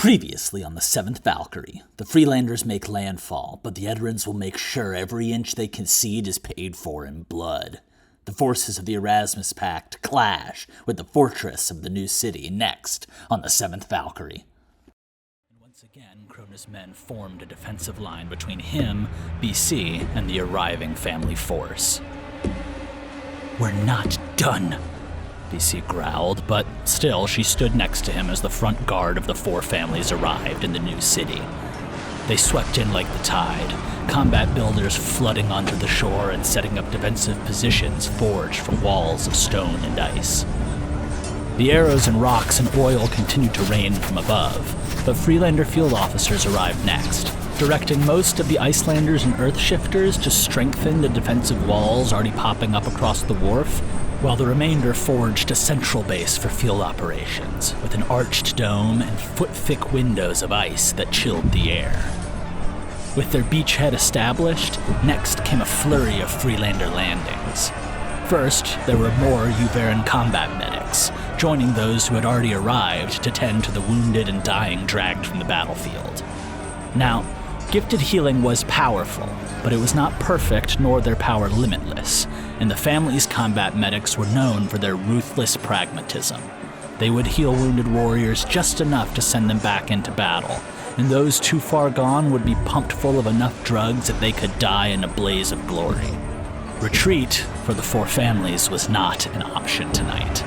Previously on the Seventh Valkyrie, the Freelanders make landfall, but the Edarans will make sure every inch they concede is paid for in blood. The forces of the Erasmus pact clash with the fortress of the new city next on the Seventh Valkyrie. And once again, Krona's men formed a defensive line between him, BC, and the arriving family force. "We're not done," BC growled, but still she stood next to him as the front guard of the four families arrived in the new city. They swept in like the tide, combat builders flooding onto the shore and setting up defensive positions forged from walls of stone and ice. The arrows and rocks and oil continued to rain from above, but Freelander field officers arrived next, directing most of the Icelanders and Earthshifters to strengthen the defensive walls already popping up across the wharf, while the remainder forged a central base for field operations, with an arched dome and foot-thick windows of ice that chilled the air. With their beachhead established, next came a flurry of Freelander landings. First, there were more Edaran combat medics, joining those who had already arrived to tend to the wounded and dying dragged from the battlefield. Now, gifted healing was powerful, but it was not perfect nor their power limitless, and the family's combat medics were known for their ruthless pragmatism. They would heal wounded warriors just enough to send them back into battle, and those too far gone would be pumped full of enough drugs that they could die in a blaze of glory. Retreat for the four families was not an option tonight.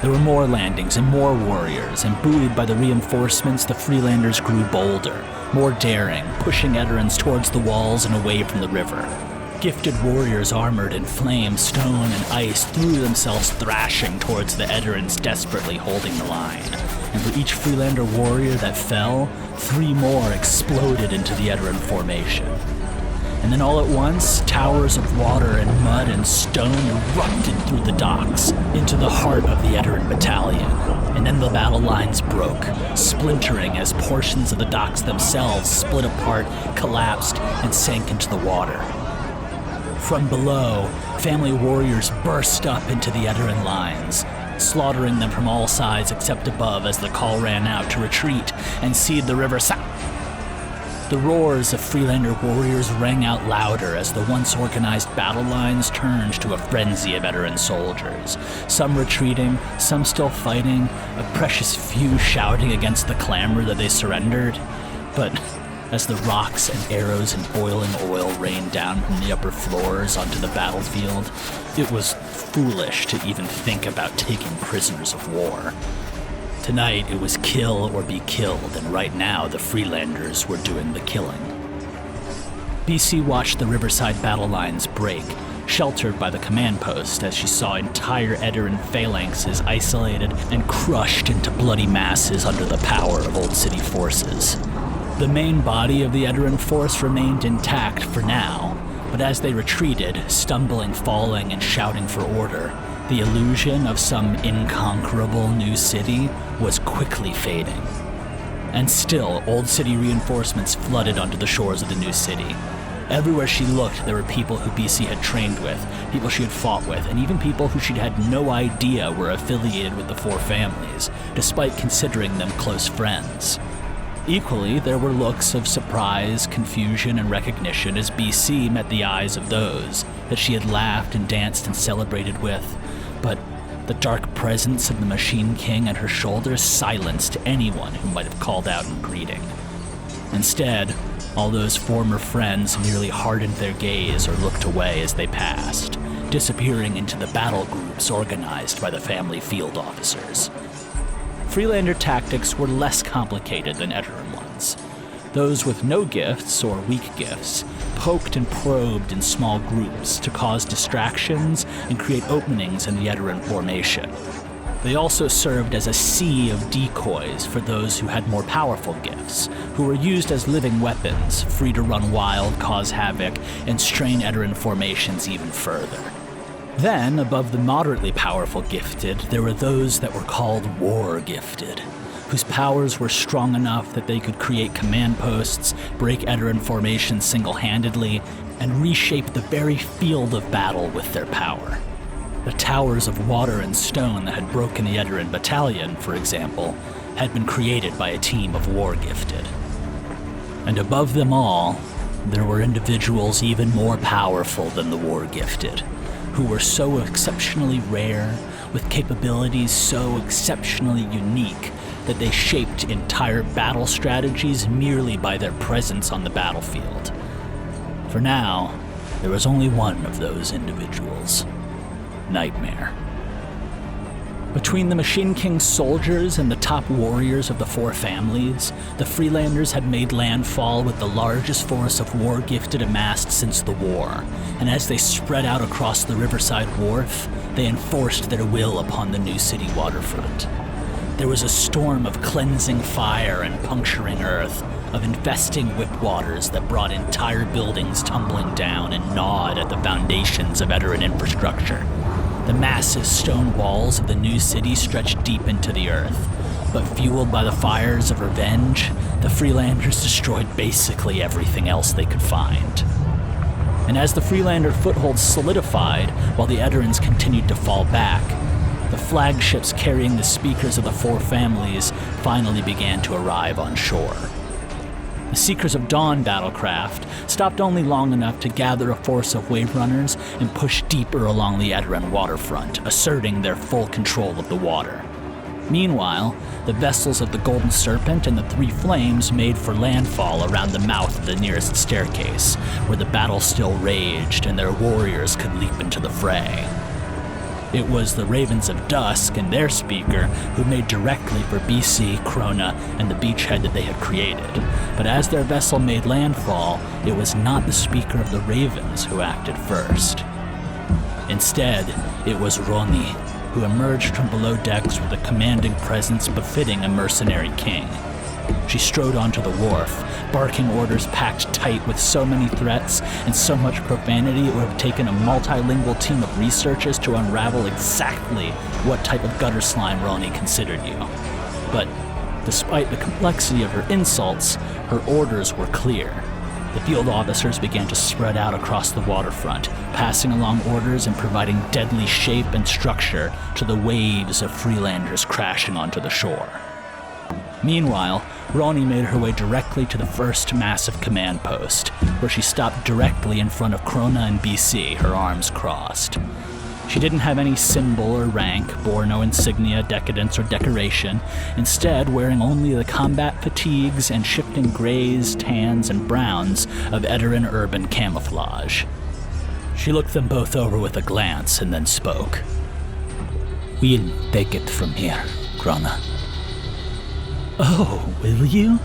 There were more landings and more warriors, and buoyed by the reinforcements, the Freelanders grew bolder, more daring, pushing Edarans towards the walls and away from the river. Gifted warriors armored in flame, stone, and ice threw themselves thrashing towards the Edarans desperately holding the line. And for each Freelander warrior that fell, 3 more exploded into the Edaran formation. And then all at once, towers of water and mud and stone erupted through the docks into the heart of the Edaran battalion. And then the battle lines broke, splintering as portions of the docks themselves split apart, collapsed, and sank into the water. From below, family warriors burst up into the Edaran lines, slaughtering them from all sides except above as the call ran out to retreat and cede the river south. The roars of Freelander warriors rang out louder as the once organized battle lines turned to a frenzy of Edaran soldiers, some retreating, some still fighting, a precious few shouting against the clamor that they surrendered. But as the rocks and arrows and boiling oil rained down from the upper floors onto the battlefield, it was foolish to even think about taking prisoners of war. Tonight, it was kill or be killed, and right now the Freelanders were doing the killing. BC watched the riverside battle lines break, sheltered by the command post as she saw entire Edaran phalanxes isolated and crushed into bloody masses under the power of Old City forces. The main body of the Edaran force remained intact for now, but as they retreated, stumbling, falling, and shouting for order, the illusion of some inconquerable new city was quickly fading. And still, Old City reinforcements flooded onto the shores of the new city. Everywhere she looked, there were people who BC had trained with, people she had fought with, and even people who she'd had no idea were affiliated with the four families, despite considering them close friends. Equally, there were looks of surprise, confusion, and recognition as BC met the eyes of those that she had laughed and danced and celebrated with, but the dark presence of the Machine King at her shoulders silenced anyone who might have called out in greeting. Instead, all those former friends merely hardened their gaze or looked away as they passed, disappearing into the battle groups organized by the family field officers. Freelander tactics were less complicated than Edaran ones. Those with no gifts or weak gifts poked and probed in small groups to cause distractions and create openings in the Edaran formation. They also served as a sea of decoys for those who had more powerful gifts, who were used as living weapons, free to run wild, cause havoc, and strain Edaran formations even further. Then, above the moderately powerful gifted, there were those that were called war gifted, whose powers were strong enough that they could create command posts, break Edaran formations single-handedly, and reshape the very field of battle with their power. The towers of water and stone that had broken the Edaran battalion, for example, had been created by a team of war-gifted. And above them all, there were individuals even more powerful than the war-gifted, who were so exceptionally rare, with capabilities so exceptionally unique, that they shaped entire battle strategies merely by their presence on the battlefield. For now, there was only one of those individuals: Nightmare. Between the Machine King's soldiers and the top warriors of the four families, the Freelanders had made landfall with the largest force of war-gifted amassed since the war, and as they spread out across the riverside wharf, they enforced their will upon the new city waterfront. There was a storm of cleansing fire and puncturing earth, of infesting whip waters that brought entire buildings tumbling down and gnawed at the foundations of Edaran infrastructure. The massive stone walls of the new city stretched deep into the earth, but fueled by the fires of revenge, the Freelanders destroyed basically everything else they could find. And as the Freelander foothold solidified while the Edarans continued to fall back, the flagships carrying the speakers of the four families finally began to arrive on shore. The Seekers of Dawn battlecraft stopped only long enough to gather a force of wave runners and push deeper along the Edaran waterfront, asserting their full control of the water. Meanwhile, the vessels of the Golden Serpent and the Three Flames made for landfall around the mouth of the nearest staircase, where the battle still raged and their warriors could leap into the fray. It was the Ravens of Dusk and their speaker who made directly for BC, Krona, and the beachhead that they had created. But as their vessel made landfall, it was not the speaker of the Ravens who acted first. Instead, it was Roni, who emerged from below decks with a commanding presence befitting a mercenary king. She strode onto the wharf, barking orders packed tight with so many threats and so much profanity it would have taken a multilingual team of researchers to unravel exactly what type of gutter slime Roni considered you. But despite the complexity of her insults, her orders were clear. The field officers began to spread out across the waterfront, passing along orders and providing deadly shape and structure to the waves of Freelanders crashing onto the shore. Meanwhile, Roni made her way directly to the first massive command post, where she stopped directly in front of Krona and BC, her arms crossed. She didn't have any symbol or rank, bore no insignia, decadence, or decoration, instead wearing only the combat fatigues and shifting grays, tans, and browns of Edaran urban camouflage. She looked them both over with a glance and then spoke. "We'll take it from here, Krona." "Oh, will you?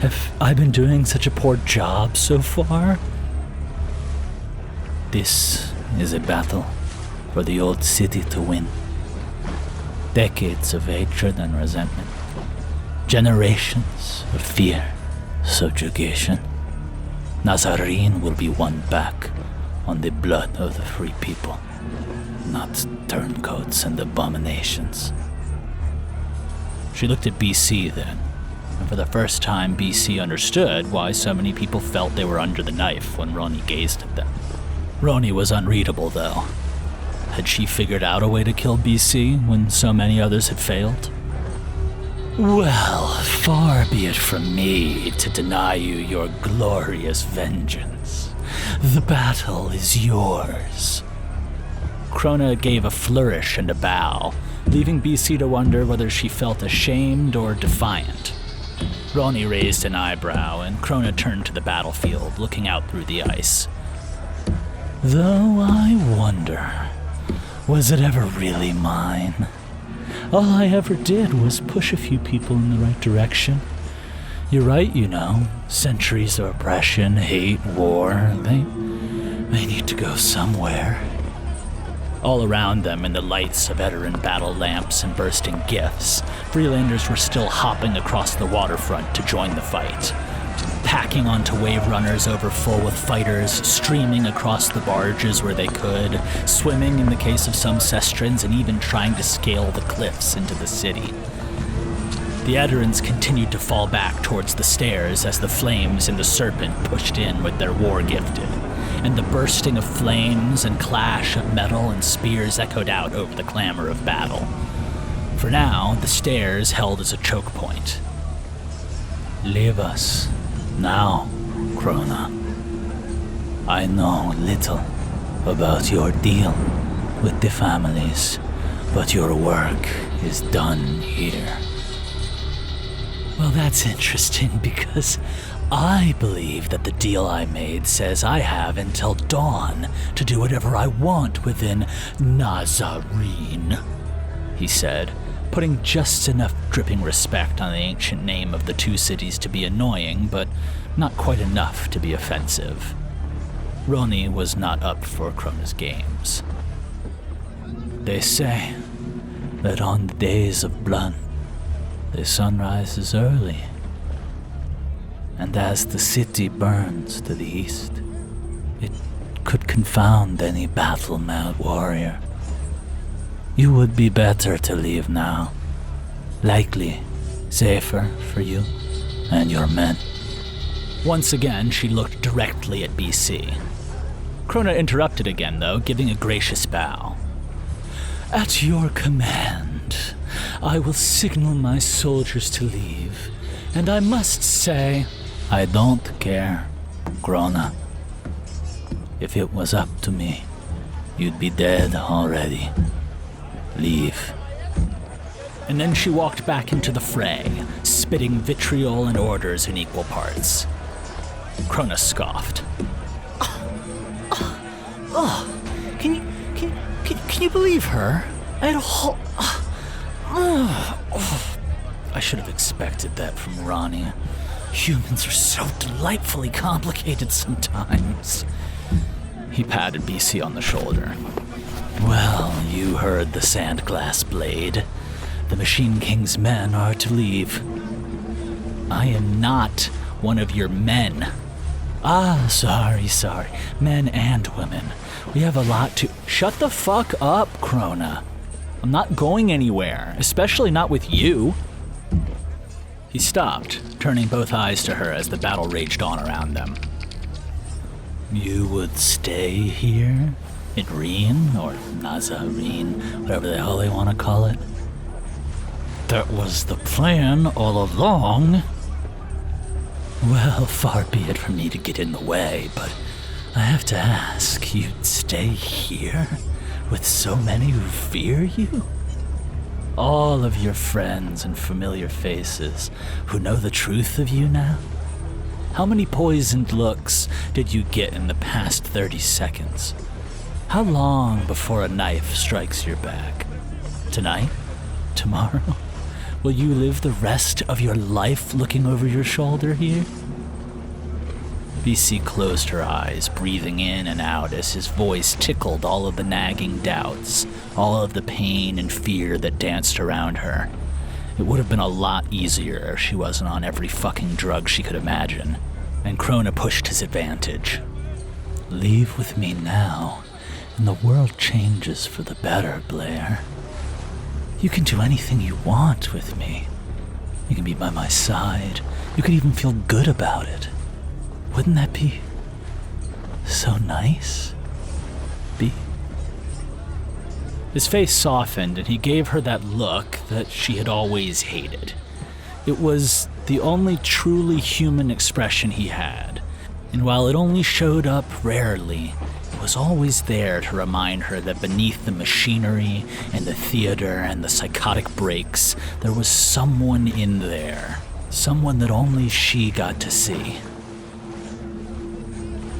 Have I been doing such a poor job so far?" "This is a battle for the old city to win. Decades of hatred and resentment. Generations of fear, subjugation. Nazarene will be won back on the blood of the free people, not turncoats and abominations." She looked at BC then, and for the first time BC understood why so many people felt they were under the knife when Roni gazed at them. Roni was unreadable though. Had she figured out a way to kill BC when so many others had failed? "Well, far be it from me to deny you your glorious vengeance. The battle is yours." Krona gave a flourish and a bow, leaving BC to wonder whether she felt ashamed or defiant. Roni raised an eyebrow, and Krona turned to the battlefield, looking out through the ice. "Though I wonder, was it ever really mine? All I ever did was push a few people in the right direction. You're right, you know. Centuries of oppression, hate, war, they need to go somewhere." All around them, in the lights of Edaran battle lamps and bursting gifts, Freelanders were still hopping across the waterfront to join the fight. Packing onto wave runners overfull with fighters, streaming across the barges where they could, swimming in the case of some Sestrans, and even trying to scale the cliffs into the city. The Edarans continued to fall back towards the stairs as the Flames and the Serpent pushed in with their war-gifted, and the bursting of flames and clash of metal and spears echoed out over the clamor of battle. For now, the stairs held as a choke point. Leave us, now, Krona. I know little about your deal with the families, but your work is done here. Well, that's interesting because I believe that the deal I made says I have until dawn to do whatever I want within Nazarene, he said, putting just enough dripping respect on the ancient name of the two cities to be annoying, but not quite enough to be offensive. Roni was not up for Krona's games. They say that on the days of blood, the sun rises early, and as the city burns to the east, it could confound any battle-mad warrior. You would be better to leave now, likely safer for you and your men. Once again, she looked directly at BC. Krona interrupted again, though, giving a gracious bow. At your command, I will signal my soldiers to leave, and I must say, I don't care, Krona. If it was up to me, you'd be dead already. Leave. And then she walked back into the fray, spitting vitriol and orders in equal parts. Krona scoffed. Can you believe her? I had a whole... I should have expected that from Roni. Humans are so delightfully complicated sometimes. He patted BC on the shoulder. Well, you heard the Sandglass Blade. The Machine King's men are to leave. I am not one of your men. Sorry. Men and women. We have a lot to... Shut the fuck up, Krona. I'm not going anywhere, especially not with you. He stopped, turning both eyes to her as the battle raged on around them. You would stay here? In Reen, or Nazarene, whatever the hell they want to call it? That was the plan all along. Well, far be it from me to get in the way, but I have to ask, you'd stay here with so many who fear you? All of your friends and familiar faces who know the truth of you now? How many poisoned looks did you get in the past 30 seconds? How long before a knife strikes your back? Tonight? Tomorrow? Will you live the rest of your life looking over your shoulder here? BC closed her eyes, breathing in and out as his voice tickled all of the nagging doubts, all of the pain and fear that danced around her. It would have been a lot easier if she wasn't on every fucking drug she could imagine. And Krona pushed his advantage. Leave with me now, and the world changes for the better, Blair. You can do anything you want with me. You can be by my side. You could even feel good about it. Wouldn't that be so nice? His face softened, and he gave her that look that she had always hated. It was the only truly human expression he had, and while it only showed up rarely, it was always there to remind her that beneath the machinery and the theater and the psychotic breaks, there was someone in there. Someone that only she got to see.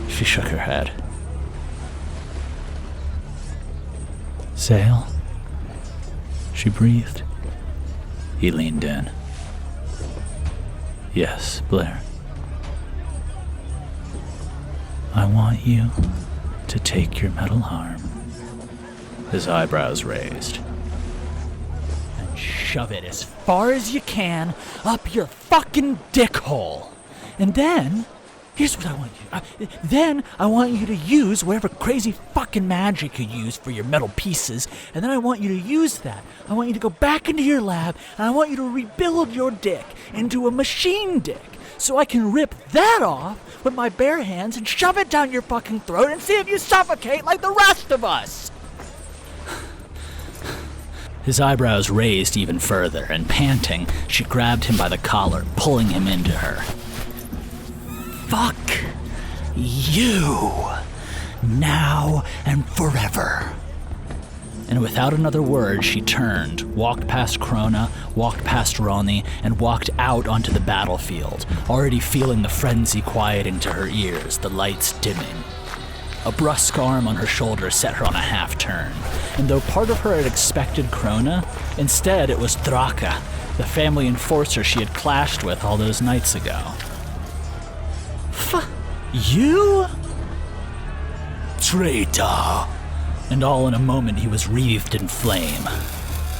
She shook her head. Sail? She breathed. He leaned in. Yes, Blair. I want you to take your metal arm. His eyebrows raised. And shove it as far as you can up your fucking dick hole. And then, here's what I want you to do. Then I want you to use whatever crazy fucking magic you use for your metal pieces, and then I want you to use that. I want you to go back into your lab, and I want you to rebuild your dick into a machine dick, so I can rip that off with my bare hands and shove it down your fucking throat and see if you suffocate like the rest of us. His eyebrows raised even further, and panting, she grabbed him by the collar, pulling him into her. Fuck you! Now and forever. And without another word, she turned, walked past Krona, walked past Roni, and walked out onto the battlefield, already feeling the frenzy quieting to her ears, the lights dimming. A brusque arm on her shoulder set her on a half-turn, and though part of her had expected Krona, instead it was Draka, the family enforcer she had clashed with all those nights ago. You? Traitor! And all in a moment he was wreathed in flame.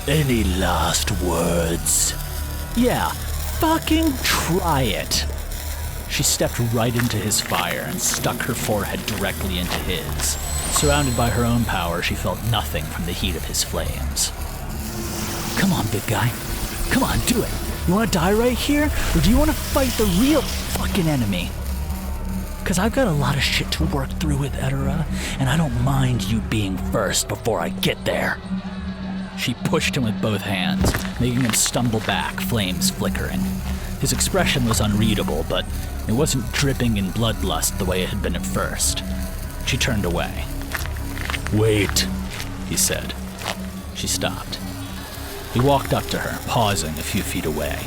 Any last words? Yeah, fucking try it. She stepped right into his fire and stuck her forehead directly into his. Surrounded by her own power, she felt nothing from the heat of his flames. Come on, big guy. Come on, do it. You want to die right here? Or do you want to fight the real fucking enemy? Because I've got a lot of shit to work through with Edara, and I don't mind you being first before I get there. She pushed him with both hands, making him stumble back, flames flickering. His expression was unreadable, but it wasn't dripping in bloodlust the way it had been at first. She turned away. Wait, he said. She stopped. He walked up to her, pausing a few feet away.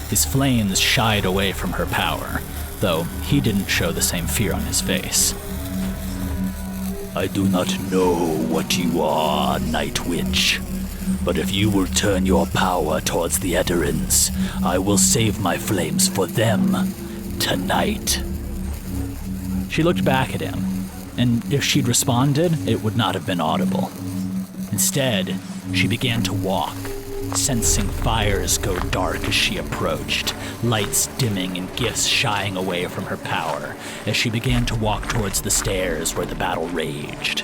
His flames shied away from her power, though he didn't show the same fear on his face. I do not know what you are, Night Witch, but if you will turn your power towards the Edarans, I will save my flames for them tonight. She looked back at him, and if she'd responded, it would not have been audible. Instead, she began to walk, sensing fires go dark as she approached, lights dimming and gifts shying away from her power as she began to walk towards the stairs where the battle raged.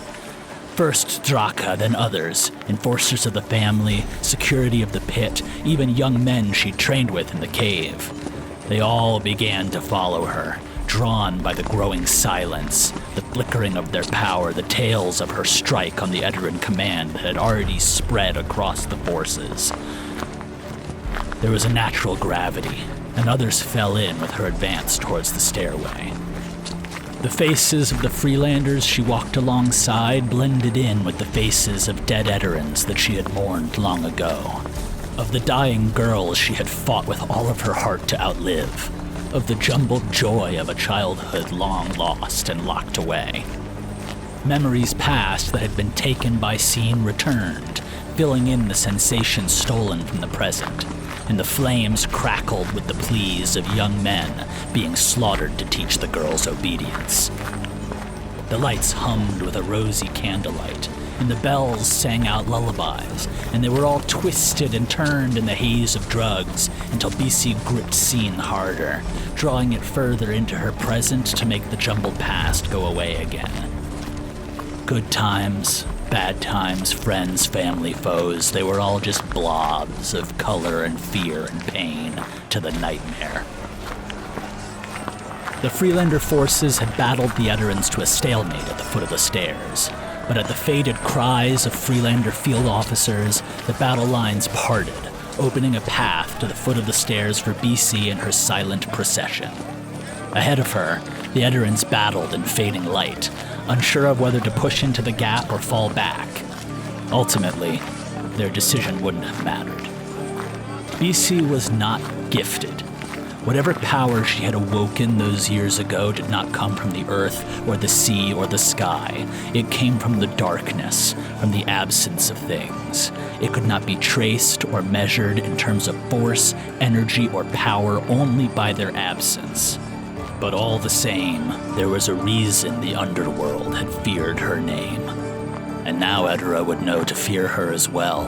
First Draka, then others, enforcers of the family, security of the pit, even young men she'd trained with in the cave. They all began to follow her, drawn by the growing silence, the flickering of their power, the tales of her strike on the Edaran command that had already spread across the forces. There was a natural gravity, and others fell in with her advance towards the stairway. The faces of the Freelanders she walked alongside blended in with the faces of dead Edarans that she had mourned long ago, of the dying girls she had fought with all of her heart to outlive, of the jumbled joy of a childhood long lost and locked away. Memories past that had been taken by scene returned, filling in the sensations stolen from the present, and the flames crackled with the pleas of young men being slaughtered to teach the girls obedience. The lights hummed with a rosy candlelight, and the bells sang out lullabies, and they were all twisted and turned in the haze of drugs until BC gripped scene harder, drawing it further into her present to make the jumbled past go away again. Good times, bad times, friends, family, foes, they were all just blobs of color and fear and pain to the nightmare. The Freelander forces had battled the Edarans to a stalemate at the foot of the stairs, but at the faded cries of Freelander field officers, the battle lines parted, opening a path to the foot of the stairs for BC and her silent procession. Ahead of her, the Edarans battled in fading light, unsure of whether to push into the gap or fall back. Ultimately, their decision wouldn't have mattered. BC was not gifted. Whatever power she had awoken those years ago did not come from the earth or the sea or the sky. It came from the darkness, from the absence of things. It could not be traced or measured in terms of force, energy, or power only by their absence. But all the same, there was a reason the underworld had feared her name. And now Edara would know to fear her as well.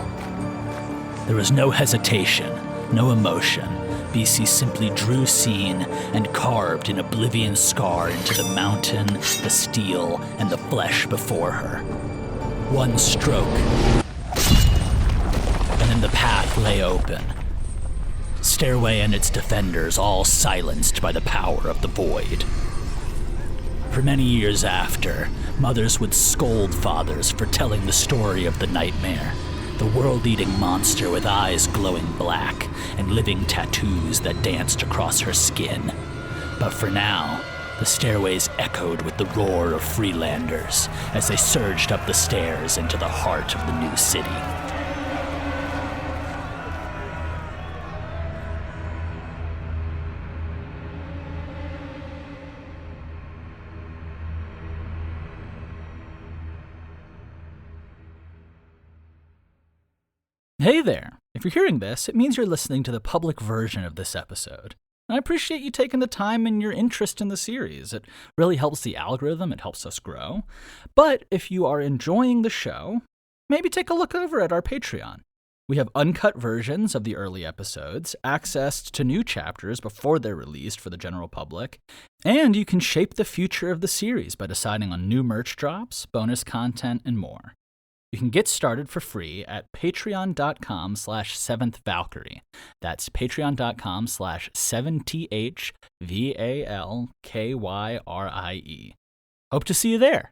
There was no hesitation, no emotion. BC simply drew scene and carved an oblivion scar into the mountain, the steel, and the flesh before her. One stroke, and then the path lay open. Stairway and its defenders all silenced by the power of the void. For many years after, mothers would scold fathers for telling the story of the nightmare, the world-eating monster with eyes glowing black and living tattoos that danced across her skin. But for now, the stairways echoed with the roar of Freelanders as they surged up the stairs into the heart of the new city. Hey there! If you're hearing this, it means you're listening to the public version of this episode. I appreciate you taking the time and your interest in the series. It really helps the algorithm, it helps us grow. But if you are enjoying the show, maybe take a look over at our Patreon. We have uncut versions of the early episodes, access to new chapters before they're released for the general public, and you can shape the future of the series by deciding on new merch drops, bonus content, and more. You can get started for free at patreon.com/Seventh Valkyrie. That's patreon.com/7THVALKYRIE. Hope to see you there.